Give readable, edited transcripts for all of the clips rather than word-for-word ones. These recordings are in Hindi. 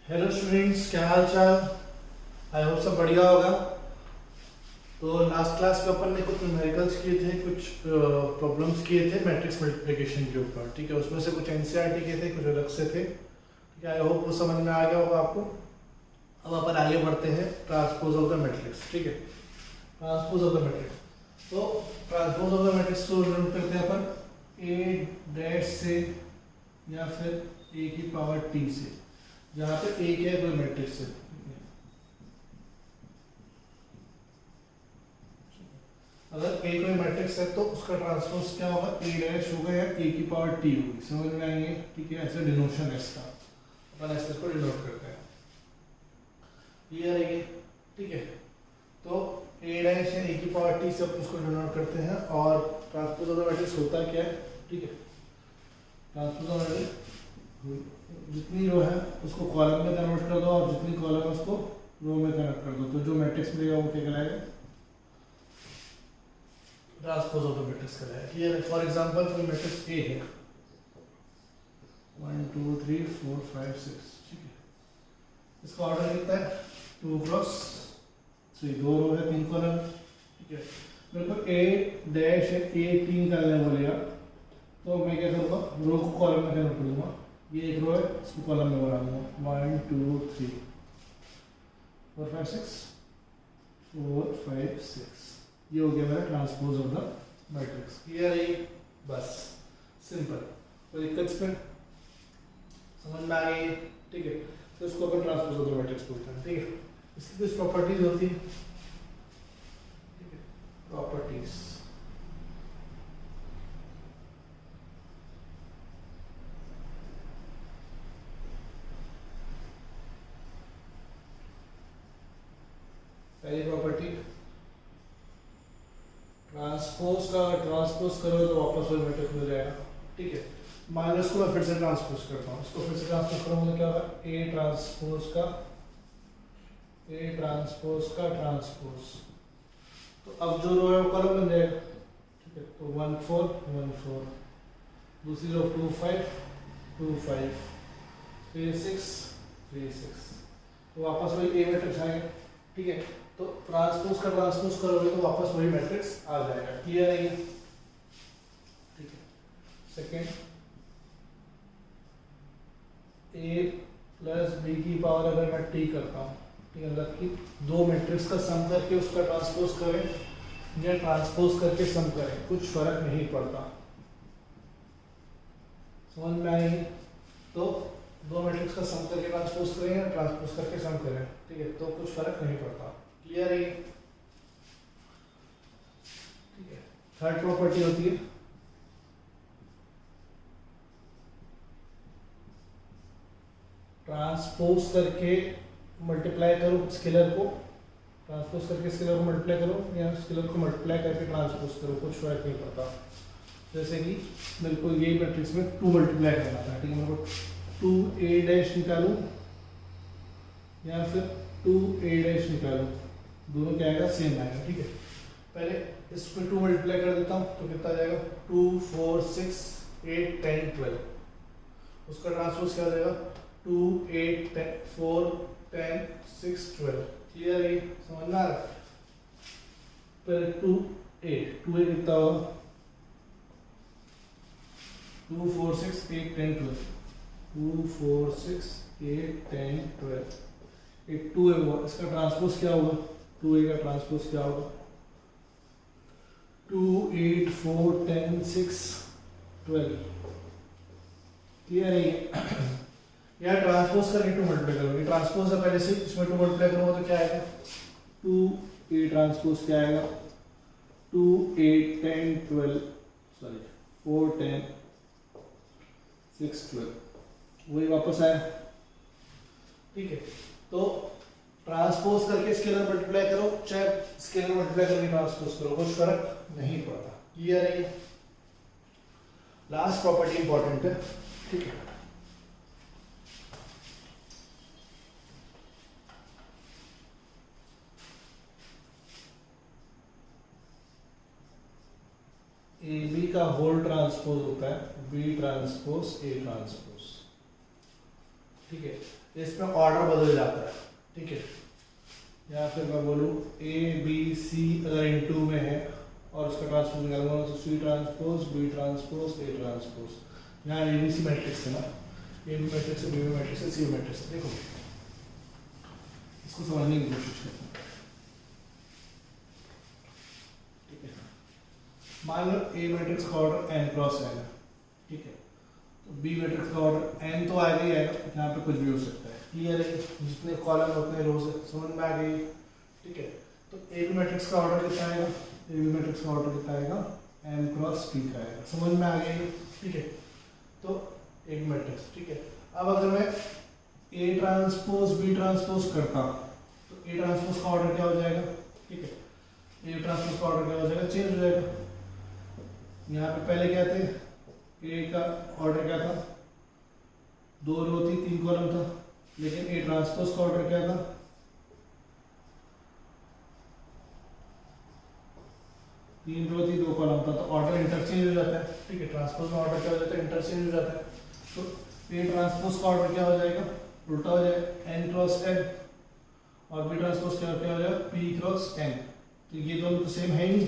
हेलो स्टूडेंट्स, क्या हाल चाल। आई होप सब बढ़िया होगा। तो लास्ट क्लास में अपन ने कुछ न्यूमेरिकल्स किए थे, कुछ प्रॉब्लम्स किए थे मैट्रिक्स मल्टीप्लिकेशन के ऊपर। ठीक है, उसमें से कुछ एनसीईआरटी के थे, कुछ अलग से थे। ठीक है, आई होप वो समझ में आ गया होगा आपको। अब अपन आगे बढ़ते हैं ट्रांसपोज ऑफ द मैट्रिक्स। ठीक है, ट्रांसपोज ऑफ द मैट्रिक्स। तो ट्रांसपोज ऑफ द मैट्रिक्स को डिनोट करते हैं अपन ए डैश से या फिर ए की पावर टी से, जहाँ पे ए क्या है, कोई मैट्रिक्स है। अगर ए कोई मैट्रिक्स है तो उसका ट्रांसपोज क्या होगा, ए डैश होगा या ए की पावर टी होगी। समझ में आएंगे। ठीक है, ऐसे डिनोशन है इसका, अपन ऐसे इसको डिनोट करते हैं। क्लियर है ये। ठीक है, तो ए डैश या ए की पावर टी से अपन उसको डिनोट करते हैं। और ट्रांसपोज ऑफ द मैट्रिक्स होता क्या है। ठीक है, ट्रांसपोज ऑफ द मैट्रिक्स जितनी रो है उसको कॉलम में कन्वर्ट कर दो और जितनी कॉलम है उसको रो में कन्वर्ट कर दो, तो जो मैट्रिक्स मिलेगा वो क्या कहलाएगा, ट्रांसपोज ऑफ द मैट्रिक्स कहलाएगा। क्लियर है। फॉर एग्जांपल कोई मैट्रिक्स ए है 1 2 3 4 5 6। ठीक है, इसका ऑर्डर कितना है, 2 क्रॉस 3, 2 रो है 3 कॉलम। ठीक है, मेरे को ए डैश है ए 3 करने बोलेगा तो मैं क्या करूँगा, रो को कॉलम में कन्वर्ट कर दूंगा। ये एक रो है, इसको कॉलम में बना दूंगा 1 2 3 4 5 6 4 5 6। ये हो गया मेरा transpose of the matrix. Clear है, बस सिंपल। कोई दिक्कत इसमें, समझ में आ गई। ठीक है, तो इसको अपन ट्रांसपोज ऑफ द मैट्रिक्स बोलते हैं। ठीक है, इसकी कुछ प्रॉपर्टीज होती है। ठीक है, प्रॉपर्टीज। पहली प्रॉपर्टी, ट्रांसपोज का ट्रांसपोज करो तो वापस वही मैट्रिक्स मिल जाएगा। ठीक है, मान लो इसको मैं फिर से ट्रांसपोज करता हूँ, इसको फिर से ट्रांसपोज करूँगा तो क्या होगा, ए ट्रांसपोज का ट्रांसपोज। तो अब जो रो है वो कॉलम बन जाएगा। ठीक है, तो 1 4 1 4, दूसरी रो 2 5 2 5 3 6 3 6, तो वापस वही ए मैट्रिक्स आएगा। ठीक है, तो ट्रांसपोज का ट्रांसपोज करोगे तो वापस वही मैट्रिक्स आ जाएगा। क्लियर है ये। ठीक है, सेकेंड, ए प्लस बी की पावर अगर मैं टी करता हूँ, ठीक है, मतलब कि दो मैट्रिक्स का सम करके उसका ट्रांसपोज करें या ट्रांसपोज करके सम करें, कुछ फर्क नहीं पड़ता। समझ में आएगी। तो दो मैट्रिक्स का सम करके ट्रांसपोज करें या ट्रांसपोज करके सम करें, ठीक है, तो कुछ फर्क नहीं पड़ता। क्लियर है। ठीक है, थर्ड प्रॉपर्टी होती है ट्रांसपोज करके मल्टीप्लाई करो स्केलर को, ट्रांसपोज करके स्केलर को मल्टीप्लाई करो या स्केलर को मल्टीप्लाई करके ट्रांसपोज करो, कुछ फर्क नहीं पड़ता। जैसे कि मेरे को ये मैट्रिक्स में 2 मल्टीप्लाई करना था। ठीक है, मेरे को 2a डैश निकालूं या फिर 2a डैश निकालूं, दोनों क्या आएगा, सेम आएगा। ठीक है, पहले इसमें 2 मल्टीप्लाई कर देता हूँ तो कितना आ जाएगा, 2 4 6 8 10 12। उसका ट्रांसपोज क्या हो जाएगा, 2 8 4 10 6 12। क्लियर है, समझ में आ रहा है। पहले 2 8 कितना होगा, 2 4 6 8 10 12 2 4 6 8 10 12। 8 2a हुआ, इसका ट्रांसपोज क्या होगा, 2a का ट्रांसपोज क्या होगा, 2 8 4 10 6 12। क्लियर है ये। यार ट्रांसपोज करके 2 मल्टीप्लाई करोगे, ट्रांसपोज है पहले से, इसमें 2 मल्टीप्लाई करोगे तो क्या आएगा, 2a ट्रांसपोज क्या आएगा, 2 8 10 12 सॉरी 4 10 6 12, वही वापस आया। ठीक है, तो ट्रांसपोज करके स्केलर मल्टीप्लाई करो चाहे स्केलर मल्टीप्लाई करके ट्रांसपोज करो, कुछ फर्क नहीं पड़ता। क्लियर है। लास्ट प्रॉपर्टी इंपॉर्टेंट है। ठीक है, ए बी का होल ट्रांसपोज होता है बी ट्रांसपोज ए ट्रांसपोज। ठीक है, इसमें ऑर्डर बदल जाता है, ठीक है। या फिर मैं बोलूँ ए बी सी अगर इनटू में है और उसका ट्रांसपोज निकालूंगा तो C transpose B transpose A transpose. यहाँ ए बी सी मैट्रिक्स है ना, ए बी मैट्रिक्स है, बी बी मैट्रिक्स है, सी मैट्रिक्स है। देखो इसको समझने की कोशिश करते हैं, ठीक है। मान लो ए मैट्रिक्स का ऑर्डर एन क्रॉस एन है, ठीक है, तो बी मैट्रिक्स का ऑर्डर एन तो आएगा ही आएगा, यहाँ पे कुछ भी हो सकता है। क्लियर है, जितने कॉलम उतने रोज समझ में आ गई, ठीक है। तो ए बी मैट्रिक्स का ऑर्डर कितना आएगा, ए बी मैट्रिक्स का ऑर्डर कितना आएगा, एम क्रॉस पी का आएगा, समझ में आ गई, ठीक है। तो ए बी मैट्रिक्स, ठीक है। अब अगर मैं ए ट्रांसपोज बी ट्रांसपोज करता हूँ तो ए ट्रांसपोज का ऑर्डर क्या हो जाएगा, ठीक है, ए ट्रांसपोज का ऑर्डर क्या हो जाएगा, चेंज हो जाएगा। यहाँ पे पहले क्या थे, ए का ऑर्डर क्या था, 2 रो थी 3 कॉलम था, लेकिन ए ट्रांसपोज का ऑर्डर क्या था, 3 रो थी 2 कॉलम था, तो ऑर्डर इंटरचेंज हो जाता है, ठीक है। ट्रांसपोज में ऑर्डर क्या हो जाता है, इंटरचेंज हो जाता है। तो ए ट्रांसपोज का ऑर्डर क्या हो जाएगा, उल्टा हो जाएगा, एन क्रॉस एन, और बी ट्रांसपोज क्या हो जाएगा, पी क्रॉस एन। तो ये दोनों तो सेम है ही नहीं,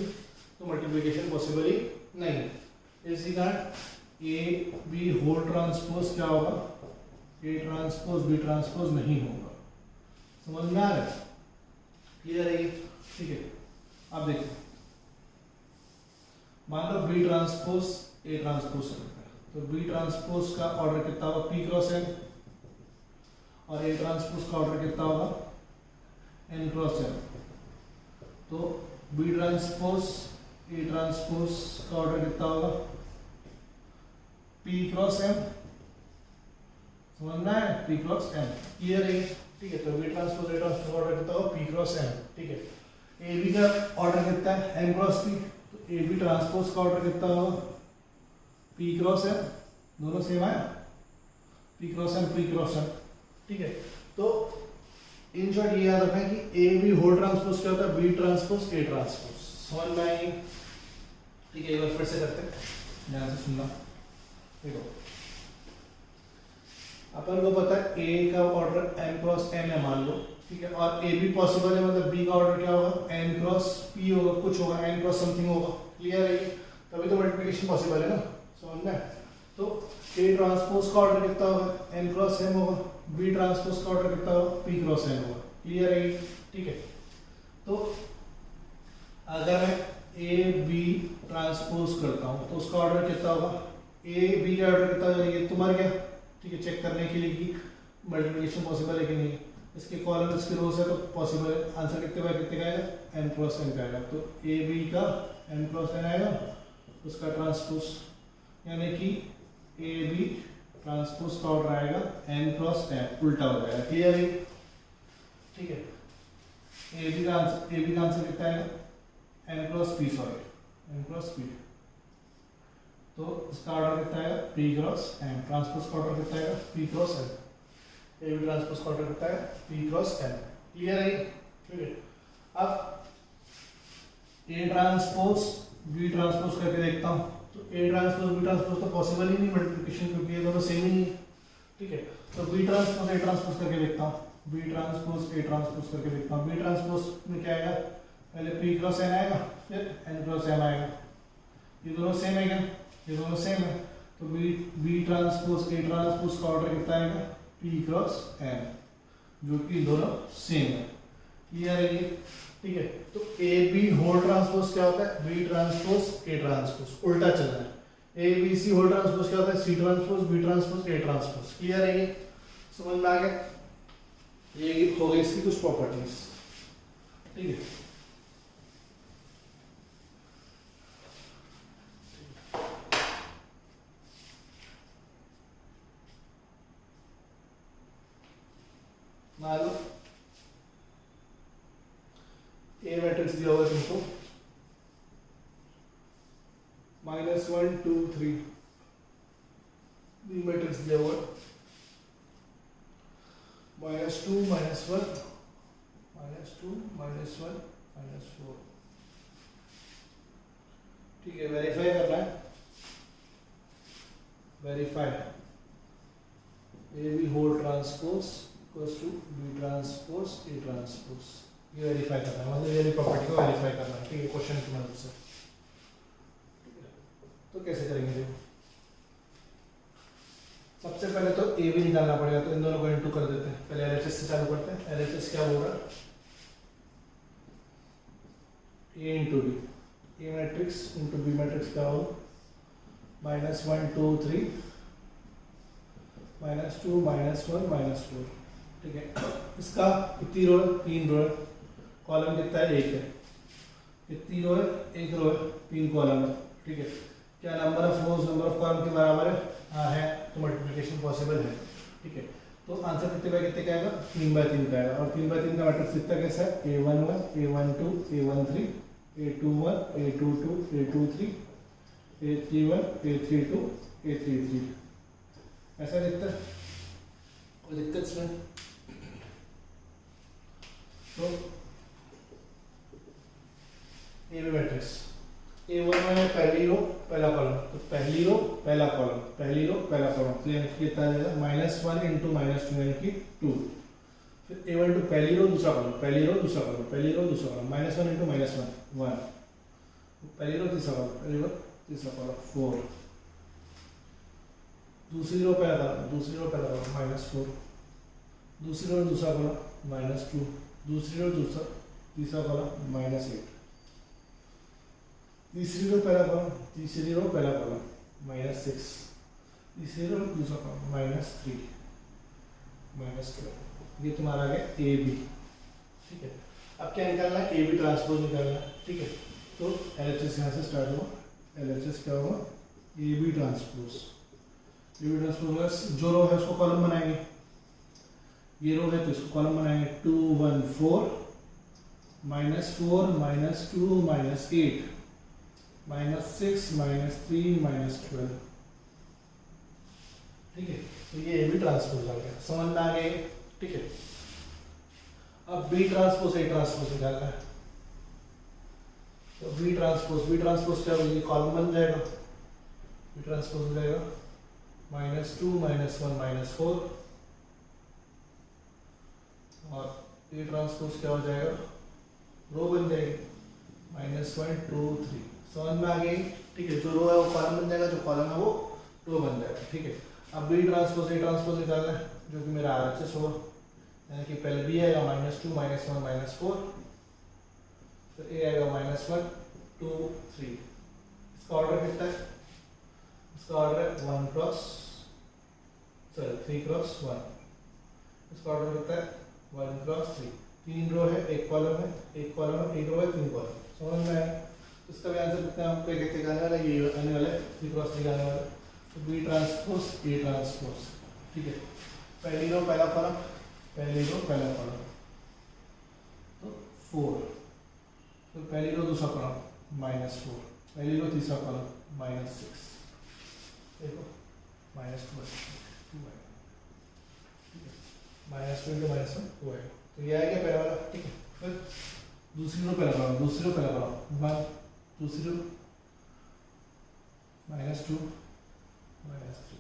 तो मल्टीप्लिकेशन पॉसिबल ही नहीं। इसी कारण ए बी होल ट्रांसपोज क्या होगा, ए ट्रांसपोज बी ट्रांसपोज नहीं होगा। समझ में आ रहा है, क्लियर है ये, ठीक है। अब देखो, मान लो बी ट्रांसपोज ए ट्रांसपोज करता है, तो बी ट्रांसपोज का ऑर्डर कितना होगा, पी क्रॉस एन, और ए ट्रांसपोज का ऑर्डर कितना होगा, एन क्रॉस एन। तो बी ट्रांसपोज ए ट्रांसपोज का ऑर्डर कितना होगा, पी क्रॉस एन, समझना है, पी क्रॉस एन, क्लियर है, ठीक है। तो बी ट्रांसपोज ए ट्रांसपोज का ऑर्डर कितना होगा, पी क्रॉस एन, ठीक है। ए बी का ऑर्डर कितना है, एन क्रॉस पी, तो ए बी ट्रांसपोज का ऑर्डर कितना होगा, पी क्रॉस एन, दोनों सेम है, P cross N P cross N, ठीक है। तो इन शॉर्ट ये याद रखें कि ए बी होल ट्रांसपोज क्या होता है, बी ट्रांसपोज ए ट्रांसपोज। समझ में आई, ठीक है। एक बार फिर से करते हैं, ध्यान से सुनना। देखो, अपन को पता है ए का ऑर्डर एम क्रॉस एन है मान लो, ठीक है, और ए बी पॉसिबल है, मतलब बी का ऑर्डर क्या होगा, एन क्रॉस पी होगा, कुछ होगा, एन क्रॉस समथिंग होगा, क्लियर है, तभी तो मल्टीप्लिकेशन पॉसिबल है ना, समझ में। तो ए ट्रांसपोज का ऑर्डर कितना होगा, एन क्रॉस एम होगा, बी ट्रांसपोज का ऑर्डर कितना होगा, पी क्रॉस एन होगा, क्लियर है, ठीक है। तो अगर मैं ए बी ट्रांसपोज करता हूँ तो उसका ऑर्डर कितना होगा, ए बी का ऑर्डर कितना होगा, ये तो मर गया, ठीक है, चेक करने के लिए कि मल्टीप्लिकेशन पॉसिबल है कि नहीं। इसके कॉलम इसके रोज है तो पॉसिबल है, आंसर कितने बाय कितने का आएगा, एन क्रॉस एन का आएगा। तो ए बी का एन क्रॉस एन आएगा, उसका ट्रांसपोज यानी कि ए बी ट्रांसपोज का ऑर्डर आएगा एन क्रॉस एन, उल्टा हो जाएगा, क्लियर है, ठीक है। ए बी का आंसर कितना आएगा, N cross P, sorry N cross P, तो इसका ऑर्डर कितना आएगा, पी क्रॉस एन, ट्रांसपोज का ऑर्डर कितना आएगा, P cross N, A B transpose का ऑर्डर कितना है, पी क्रॉस एन, क्लियर है, ठीक है। अब ए ट्रांसपोज बी ट्रांसपोज करके देखता हूँ, तो ए ट्रांसपोज बी ट्रांसपोज तो पॉसिबल ही नहीं मल्टीप्लिकेशन, क्योंकि ये दोनों सेम ही नहीं है, ठीक है। तो बी ट्रांसपोज ए ट्रांसपोज करके देखता हूँ, बी ट्रांसपोज ए ट्रांसपोज करके देखता हूँ। बी ट्रांसपोज में क्या आएगा, पहले पी क्रॉस एन आएगा, फिर एन क्रॉस एन आएगा, ये दोनों सेम है क्या, ये दोनों सेम है, तो बी ट्रांसपोज ए ट्रांसपोज का ऑर्डर कितना आएगा, पी क्रॉस एन, जो कि दोनों सेम है, क्लियर है ये, ठीक है। तो ए बी होल ट्रांसपोज क्या होता है, बी ट्रांसपोज ए ट्रांसपोज, उल्टा चल रहा है। A B C whole transpose क्या होता है, C transpose B transpose A transpose, clear है ये, समझ में आ गया। ये हो गई इसकी कुछ प्रॉपर्टीज, ठीक है। मान लो ए मैट्रिक्स दिया होगा तुमको -1 2 3, बी मैट्रिक्स दिया हुआ -2 -1 -2 -1 -4, ठीक है। वेरीफाई करना है, verify A B whole transpose equals to B transpose A transpose. ये वेरीफाई करना है, मतलब ये प्रॉपर्टी को वेरीफाई करना है, ठीक है, क्वेश्चन की मदद से। तो कैसे करेंगे देखो, सबसे पहले तो ए भी निकालना पड़ेगा, तो इन दोनों को इनटू कर देते हैं। पहले एलएचएस से चालू करते हैं। एलएचएस क्या होगा, ए इंटू बी, ए मैट्रिक्स इंटू बी मैट्रिक्स क्या होगा, -1 2 3 -2 -1 -4, ठीक है। इसका कितनी रो है, 3 रो है, कॉलम कितना है, 1 है। कितनी रो है, 1 रो है, 3 कॉलम है, ठीक है। क्या number of rose number of column के बराबर है, हाँ है, तो मल्टीप्लिकेशन पॉसिबल है, ठीक है। तो आंसर कितने बाय कितने का आएगा, 3/3 का आएगा। और 3/3 का मैट्रिक्स कितना कैसा है, A11 A12 A13 A21 A22 A23 A31 A32 A33, ऐसा दिखता है, कोई दिक्कत इसमें। तो ए बी मैट्रिक्स A1 में पहली रो पहला कॉलम, तो पहली रो पहला कॉलम, पहली रो पहला कॉलम, तो यानी कि कितना आ जाएगा, -1 इंटू -2 यानी कि 2। फिर A12 पहली रो दूसरा कॉलम, पहली रो दूसरा कॉलम, पहली रो दूसरा कॉलम, -1 इंटू -1 1, पहली रो तीसरा कॉलम, पहली रो तीसरा कॉलम 4, दूसरी रो पहला कॉलम, दूसरी रो पहला कॉलम -4, दूसरी रो दूसरा कॉलम -2, दूसरी रो दूसरा तीसरा कॉलम -8, तीसरी रो पहला कॉलम, तीसरी रो पहला कॉलम -6, तीसरी रो दूसरा कॉलम -3 -12। ये तुम्हारा आ गया ए बी, ठीक है। अब क्या निकालना है, ए बी ट्रांसपोज निकालना है, ठीक है। तो एलएचएस यहाँ से स्टार्ट हुआ, एलएचएस क्या होगा, A B transpose, A B transpose जो रो है उसको कॉलम बनाएंगे, ये रो है तो इसको कॉलम बनाएंगे, 2 1 4 -4 -2 -8 -6 -3 -12, ठीक है। तो ये ए बी ट्रांसपोज आ गया, समझ में आ गया, ठीक है। अब बी ट्रांसपोज ए ट्रांसपोज निकालना है, तो बी ट्रांसपोज क्या होगी, कॉलम बन जाएगा, बी ट्रांसपोज हो जाएगा -2 -1 -4, और ए ट्रांसपोज क्या हो जाएगा, रो बन जाएगी -1 2 3, समझ में आ गई, ठीक है। जो रो है वो कॉलम बन जाएगा, जो कॉलम है वो रो बन जाएगा, ठीक है। अब बी ट्रांसपोज ए ट्रांसपोज निकालना है, जो कि मेरा आरएचएस होगा, यानी कि पहले बी आएगा -2 -1 -4, फिर ए आएगा -1 2 3। इसका ऑर्डर कितना है, इसका ऑर्डर है 3 क्रॉस 1, इसका ऑर्डर कितना है 1 क्रॉस 3, 3 रो है, एक कॉलम है, एक कॉलम है, एक रो है, 3 कॉलम, समझ में आया। इसका भी आंसर कितना हमको कहते आने वाला, ये आने वाला है 3 क्रॉस 3 आने वाला। तो बी ट्रांसपोज ए ट्रांसपोज, ठीक है। पहली रो पहला कॉलम, पहली रो पहला कॉलम, तो 4, तो पहली रो दूसरा कॉलम -4, पहली रो तीसरा कॉलम -6, देखो -2 -2 इंटू -1 2 है, तो ये आ गया पहला वाला, ठीक है। फिर दूसरी रो पहला कॉलम, दूसरी रो पहला कॉलम 1, दूसरी रो -2 -3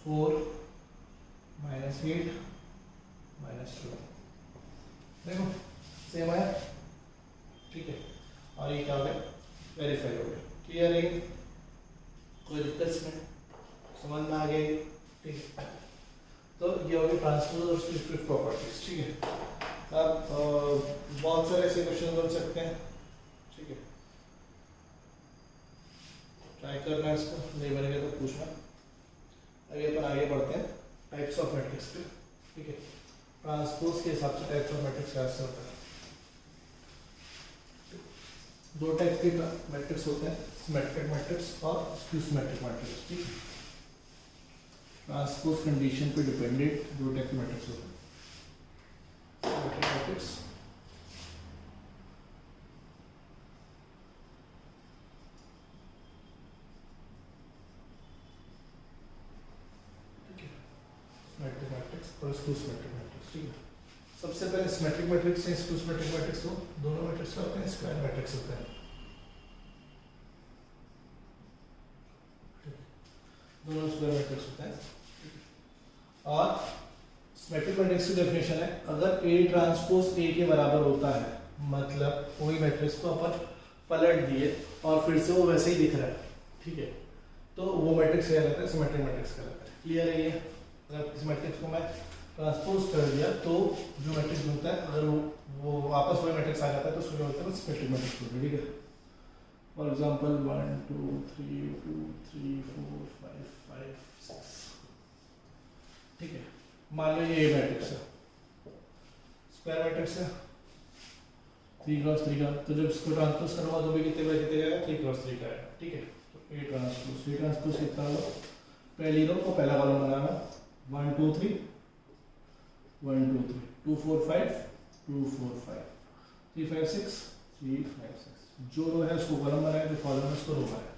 4 -8 -12, देखो सेम आया, ठीक है। और ये क्या हो गया, वेरीफाई हो गया, क्लियर है, कोई दिक्कत इसमें, समझ में आ गया, ठीक है। तो ये हो गया ट्रांसपोज और उसकी स्विफ्ट प्रॉपर्टीज, ठीक है। अब बहुत सारे ऐसे क्वेश्चन बन सकते हैं, ठीक है, ट्राई करना इसको, नहीं बनेगा तो पूछना। अभी अपन आगे बढ़ते हैं टाइप्स ऑफ मैट्रिक्स पे, ठीक है। ट्रांसपोज के हिसाब से टाइप्स ऑफ मैट्रिक्स कैसे होता है, 2 टाइप के मैट्रिक्स होते हैं, सिमेट्रिक मैट्रिक्स और स्क्यू सिमेट्रिक मैट्रिक्स, ठीक है। ट्रांसपोज कंडीशन पे डिपेंडेंट 2 टाइप के मैट्रिक्स होते हैं, सिमेट्रिक मैट्रिक्स सिमेट्रिक मैट्रिक्स और स्क्यू सिमेट्रिक मैट्रिक्स, ठीक है। सबसे पहले सिमेट्रिक मैट्रिक्स है, स्क्यू सिमेट्रिक मैट्रिक्स हो, दोनों मैट्रिक्स होते हैं, स्क्वायर मैट्रिक्स होते हैं, दोनों स्क्वायर मैट्रिक्स होते हैं। और सिमेट्रिक मैट्रिक्स की डेफिनेशन है, अगर ए ट्रांसपोज ए के बराबर होता है, मतलब वही मैट्रिक्स को अपन पलट दिए और फिर से वो वैसे ही दिख रहा है, ठीक है, तो वो मैट्रिक्स क्या रहता है, सिमेट्रिक मैट्रिक्स कहलाता है। क्लियर है ये? अगर इस मैट्रिक्स को मैं ट्रांसपोज कर दिया तो जो मैट्रिक्स बनता है, अगर वो वापस वही मैट्रिक्स आ जाता है तो उसको क्या बोलते हैं, सिमेट्रिक मैट्रिक्स बोलते हैं, ठीक है। फॉर एग्जांपल 1 2 3 2 3 4 5 5 6, ठीक है। मान लो ये मैट्रिक्स है, स्क्वायर मैट्रिक्स है 3 क्रॉस 3 का, तो जब इसको ट्रांसपोज करूंगा तो भी कितने बाय कितने जाएगा, 3 क्रॉस 3 का है, ठीक है। तो ए ट्रांसपोज कितना होगा, पहली रो को पहला कॉलम बनाना, 1 2 3 1 2 3 2 4 5 2 4 5 3 5 6 3 5 6, जो रो है उसको कॉलम बनाए, जो कॉलम है उसको रो बनाए।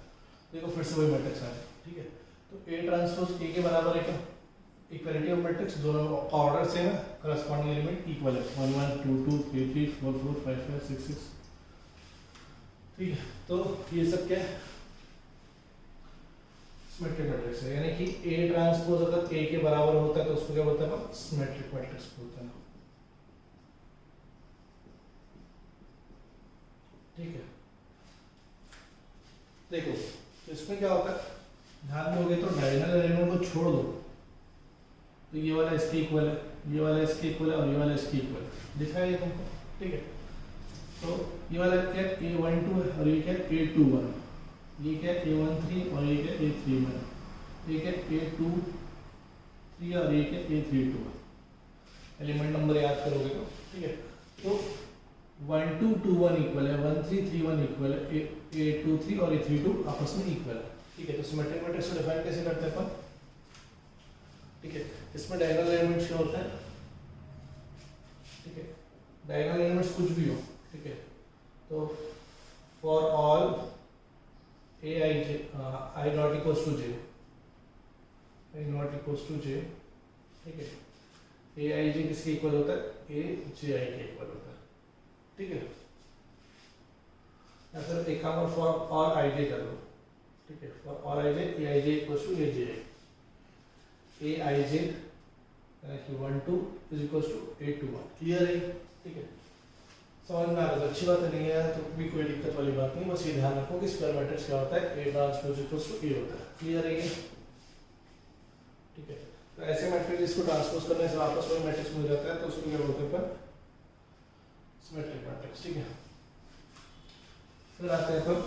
देखो फिर से वही मैट्रिक्स आया, ठीक है। तो ए ट्रांसपोज ए के बराबर है क्या, इक्वालिटी ऑफ मैट्रिक्स, दोनों का ऑर्डर सेम है, करस्पॉन्डिंग एलिमेंट इक्वल है, 1 1 2 2 3 3 4 4 5 5 6 6, ठीक है। तो ये सब क्या है, सिमेट्रिक मैट्रिक्स है, यानी कि ए ट्रांसपोज अगर ए के बराबर होता है तो उसको क्या बोलते हैं, सिमेट्रिक मैट्रिक्स बोलते हैं, ठीक है। देखो तो इसमें क्या होता है, ध्यान दोगे तो डायगोनल एलिमेंट को छोड़ दो तो ये वाला इसके इक्वल है, ये वाला इसके इक्वल है और ये वाला इसके इक्वल है, दिख रहा है ये तुमको, ठीक है। तो ये वाला क्या a12 है और ये क्या a21, ये क्या a13 और ये क्या a31, ये क्या a23 और ये क्या a32, एलिमेंट नंबर याद करोगे तो, ठीक है। तो 1 2 2 1 इक्वल है, 1 3 3 1 इक्वल है, a23 और a32 आपस में इक्वल है, ठीक है। तो सिमेट्रिक मैट्रिक्स को डिफाइन कैसे करते हैं अपन, ठीक है। इसमें डायगोनल एलिमेंट्स क्या होते हैं, ठीक है, डायगोनल एलिमेंट्स कुछ भी हो, ठीक है। तो for all A I J I not equals to J, I not equals to J, ठीक है, ए आई जे किसके इक्वल होता है, ए जे आई के इक्वल होता है, ठीक है। या फिर एक काम फॉर ऑल आई जे कर लो, ठीक है, for all I J A I J equals to A J I, A I J 1 2 is equals to a21, clear है, ठीक है। समझ में आ रहा है, अच्छी बात नहीं है तो भी कोई दिक्कत वाली बात नहीं, बस ये ध्यान रखो कि स्क्वायर मैट्रिक्स क्या होता है, ए ट्रांसपोज इक्वल्स टू ए होता है, क्लियर है ये, ठीक है। तो ऐसे मैट्रिक्स को ट्रांसपोज करने से वापस वही मैट्रिक्स मिल जाता है, तो उसको क्या बोलते हैं, सिमेट्रिक मैट्रिक्स, ठीक है। फिर आते हैं अपन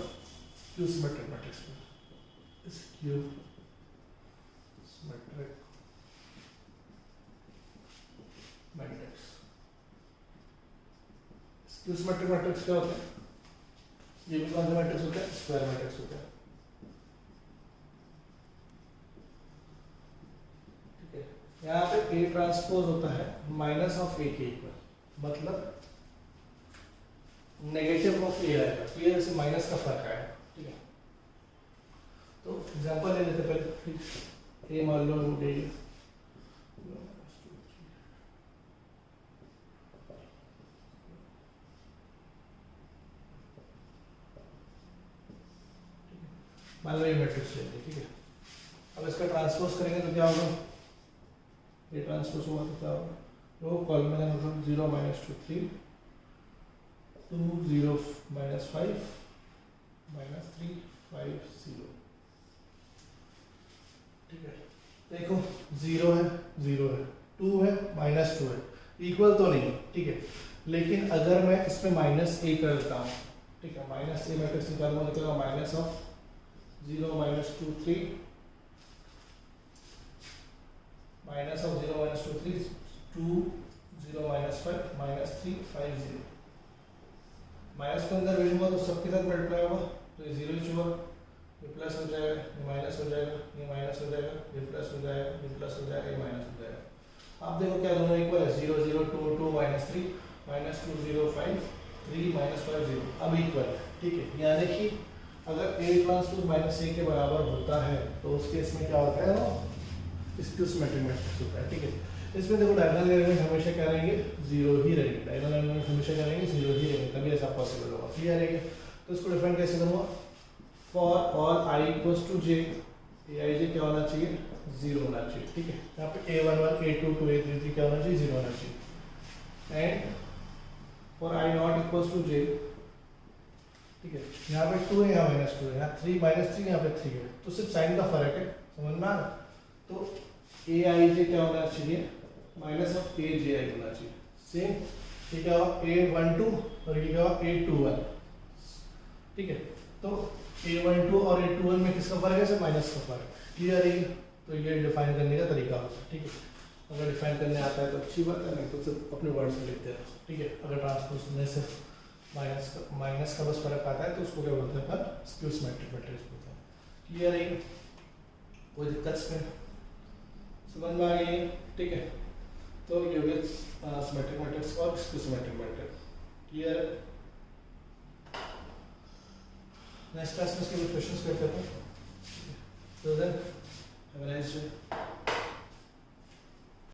क्यू सिमेट्रिक मैट्रिक्स में, इस Q symmetric matrix, Q symmetric matrix क्या होते हैं, ये भी कौन से मैट्रिक्स होते हैं, स्क्वायर मैट्रिक्स होते हैं, ठीक है। यहाँ पे ए ट्रांसपोज होता है माइनस ऑफ ए के इक्वल, मतलब नेगेटिव ऑफ ए आएगा, क्लियर, से माइनस का फर्क आएगा, ठीक है। तो एग्जांपल ले लेते पहले, ए मान लो ए मान लो ये मैट्रिक्स लेंगे, ठीक है। अब इसका ट्रांसपोज करेंगे तो क्या होगा, ये ट्रांसपोज हुआ तो क्या होगा, वो कॉलम में मतलब 0 -2 3 2 0 -5 -3 5 0, ठीक है। देखो 0 है 0 है, 2 है -2 है, इक्वल तो नहीं, ठीक है। लेकिन अगर मैं इसमें -a कर देता हूँ, ठीक है, -a मैट्रिक्स निकालूंगा, निकलेगा minus of 0 -2 3 minus of 0 -2 3 2 0 -5 -3 5 0, minus के अंदर वैल्यू हुआ तो सबके साथ मल्टीप्लाई होगा, तो ये 0 ही हुआ, ये प्लस हो जाएगा, ये माइनस हो जाएगा, ये माइनस हो जाएगा, ये प्लस हो जाएगा, ये प्लस हो जाएगा, ये माइनस हो जाएगा। आप देखो क्या दोनों इक्वल है, 0 0 2 2 -3 -2 0 5 3 -5 0, अब इक्वल है, ठीक है। यानी कि अगर a ट्रांसपोज -a के बराबर होता है तो उस केस में क्या होता है, इस क्यू सिमेट्रिक मैट्रिक्स होता है, ठीक है। इसमें देखो डायगोनल एलिमेंट हमेशा क्या रहेंगे, 0 ही रहेंगे, डायगोनल एलिमेंट हमेशा क्या रहेंगे, 0 ही रहेंगे, तभी ऐसा पॉसिबल होगा, क्लियर है। तो इसको डिफाइन कैसे करूँगा, for all i equals to j, A I J क्या होना चाहिए, 0 होना चाहिए, ठीक है। यहाँ पे A11 A22 A33 क्या होना चाहिए, 0 होना चाहिए। And for I not equals to J, ठीक है, यहाँ पे 2 है, यहाँ -2 है, यहाँ 3 -3, यहाँ पे 3 है, तो सिर्फ साइन का फर्क है, समझ में आ रहा। तो Aij क्या होना चाहिए, माइनस ऑफ Aj होना चाहिए। सेम ये क्या होगा A12 और ये क्या होगा A21, ठीक है। तो A12 और A21 में किसका फर्क है, सिर्फ माइनस का फर्क। क्लियर है, तो ये डिफाइन करने का तरीका होता है, ठीक है। अगर डिफाइन करने आता है तो अच्छी बात है, नहीं तो सिर्फ अपने वर्ड्स में लिखते हैं, ठीक है। अगर ट्रांसपोज में सिर्फ माइनस का बस फर्क आता है तो उसको क्या बोलते हैं, पर स्क्यू सिमेट्रिक मैट्रिक्स बोलते हैं। क्लियर है, कोई दिक्कत इसमें, समझ में आ गई, ठीक है। तो ये हो गया सिमेट्रिक मैट्रिक्स और स्क्यू सिमेट्रिक मैट्रिक्स। क्लियर है। नेक्स्ट क्लास में इसके कुछ क्वेश्चंस करते हैं। तो then have a nice day.